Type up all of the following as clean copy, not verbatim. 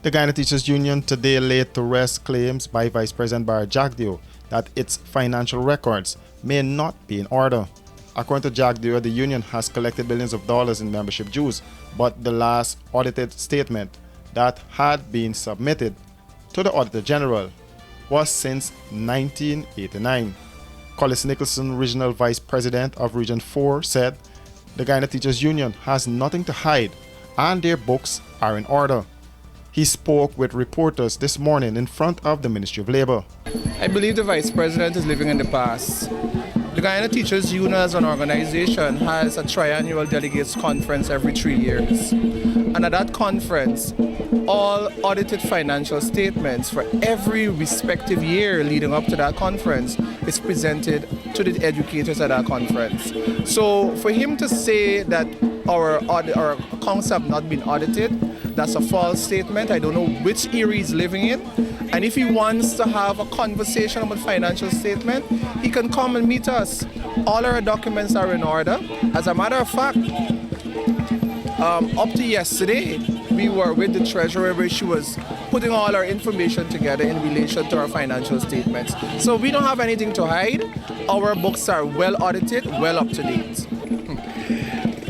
The Guyana Teachers Union today laid to rest claims by Vice President Barry GTU that its financial records may not be in order. According to GTU, the union has collected billions of dollars in membership dues, but the last audited statement that had been submitted to the Auditor General was since 1989. Collis Nicholson, Regional Vice President of Region 4, said the Guyana Teachers Union has nothing to hide and their books are in order. He spoke with reporters this morning in front of the Ministry of Labor. I believe the Vice President is living in the past. The Guyana Teachers Union as an organization has a triannual delegates conference every 3 years. And at that conference, all audited financial statements for every respective year leading up to that conference is presented to the educators at that conference. So for him to say that our accounts have not been audited, that's a false statement. I don't know which era he's living in. And if he wants to have a conversation about financial statement, he can come and meet us. All our documents are in order. As a matter of fact, up to yesterday, we were with the treasurer where she was putting all our information together in relation to our financial statements. So we don't have anything to hide. Our books are well audited, well up to date.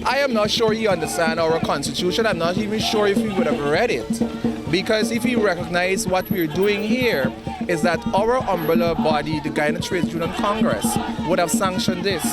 I am not sure he understands our constitution. I'm not even sure if he would have read it. Because if he recognized what we're doing here is that our umbrella body, the Guyana Trades Union Congress, would have sanctioned this.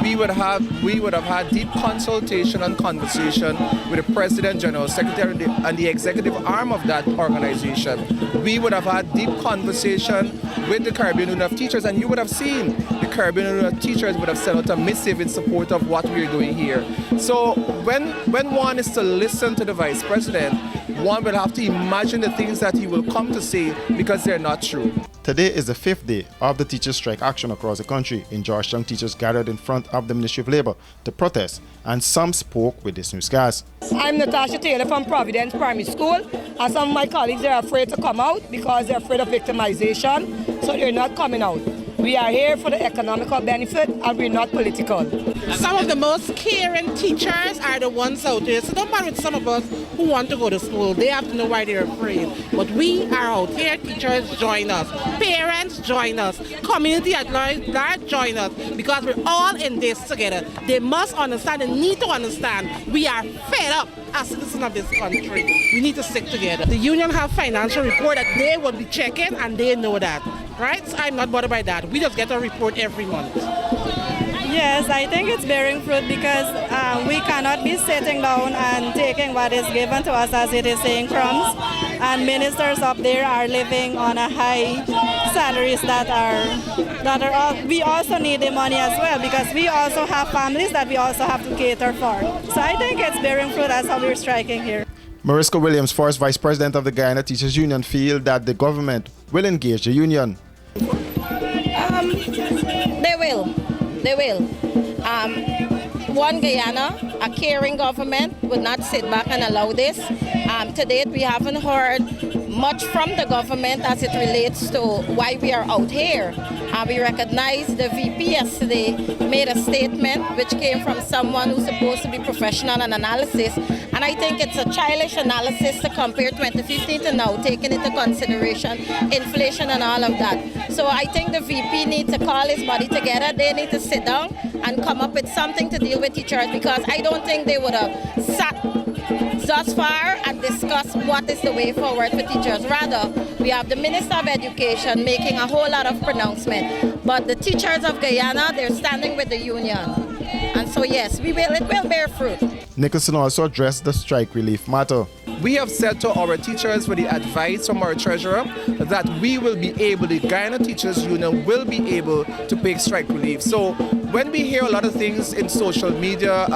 We would have had deep consultation and conversation with the President, General Secretary, and the executive arm of that organization. We would have had deep conversation with the Caribbean Union of Teachers, and you would have seen the Caribbean Union of Teachers would have sent out a missive in support of what we're doing here. So when one is to listen to the Vice President, one will have to imagine the things that he will come to say because they're not true. Today is the 5th day of the teachers' strike action across the country. In Georgetown, teachers gathered in front of the Ministry of Labor to protest, and some spoke with this newscast. I'm Natasha Taylor from Providence Primary School, and some of my colleagues are afraid to come out because they're afraid of victimization, so they're not coming out. We are here for the economical benefit, and we're not political. Some of the most caring teachers are the ones out there. So don't matter with some of us who want to go to school. They have to know why they're afraid. But we are out here. Teachers, join us. Parents, join us. Community at large, join us. Because we're all in this together. They must understand and need to understand we are fed up as citizens of this country. We need to stick together. The union have financial report that they will be checking, and they know that. Right? So I'm not bothered by that. We just get a report every month. Yes, I think it's bearing fruit because we cannot be sitting down and taking what is given to us as it is saying crumbs. And ministers up there are living on a high salaries that are all, we also need the money as well because we also have families that we also have to cater for. So I think it's bearing fruit. That's how we're striking here. Mariska Williams, first Vice President of the Guyana Teachers Union, feel that the government will engage the union. They will. One Guyana, a caring government, would not sit back and allow this. To date, we haven't heard much from the government as it relates to why we are out here. We recognize the VP yesterday made a statement which came from someone who's supposed to be professional in analysis. And I think it's a childish analysis to compare 2015 to now, taking into consideration inflation and all of that. So I think the VP needs to call his body together. They need to sit down and come up with something to deal with teachers because I don't think they would have sat thus far and discuss what is the way forward for teachers. Rather, we have the Minister of Education making a whole lot of pronouncement. But the teachers of Guyana, they're standing with the union. And so yes, it will bear fruit. Nicholson also addressed the strike relief matter. We have said to our teachers with the advice from our treasurer that we will be able, the Guyana Teachers Union will be able to pay strike relief. So when we hear a lot of things in social media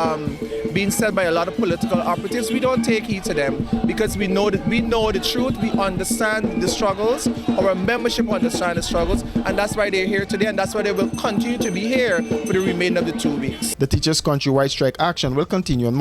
being said by a lot of political operatives, we don't take heed to them because we know the truth, we understand the struggles, our membership understands the struggles, and that's why they're here today, and that's why they will continue to be here for the remainder of the 2 weeks. The teachers' countrywide strike action will continue on Monday.